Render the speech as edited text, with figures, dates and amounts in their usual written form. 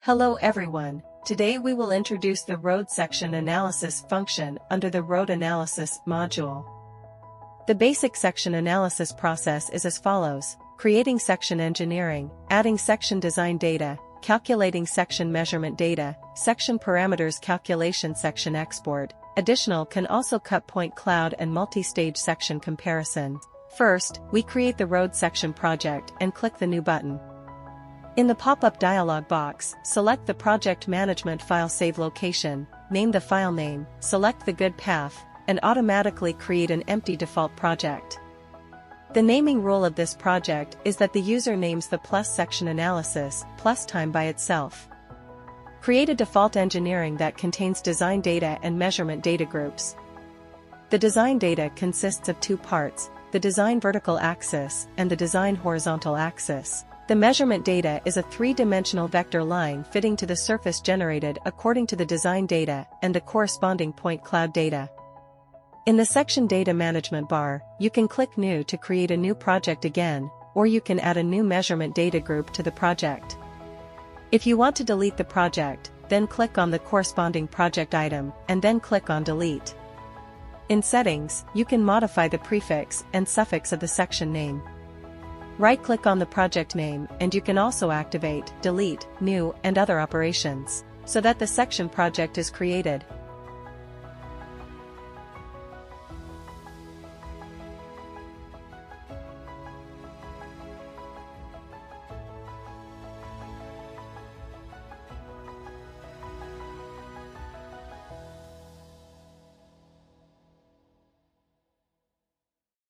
Hello everyone, today we will introduce the road section analysis function under the road analysis module. The basic section analysis process is as follows: creating section engineering, adding section design data, calculating section measurement data, section parameters calculation, section export. Additional can also cut point cloud and multi-stage section comparison. First, we create the road section project and click the New button. In the pop-up dialog box, select the project management file save location, name the file name, select the good path, and automatically create an empty default project. The naming rule of this project is that the user names the plus section analysis plus time by itself. Create a default engineering that contains design data and measurement data groups. The design data consists of two parts, the design vertical axis and the design horizontal axis. The measurement data is a three-dimensional vector line fitting to the surface generated according to the design data and the corresponding point cloud data. In the section data management bar, you can click New to create a new project again, or you can add a new measurement data group to the project. If you want to delete the project, then click on the corresponding project item and then click on Delete. In Settings, you can modify the prefix and suffix of the section name. Right-click on the project name and you can also activate, delete, new, and other operations, so that the section project is created.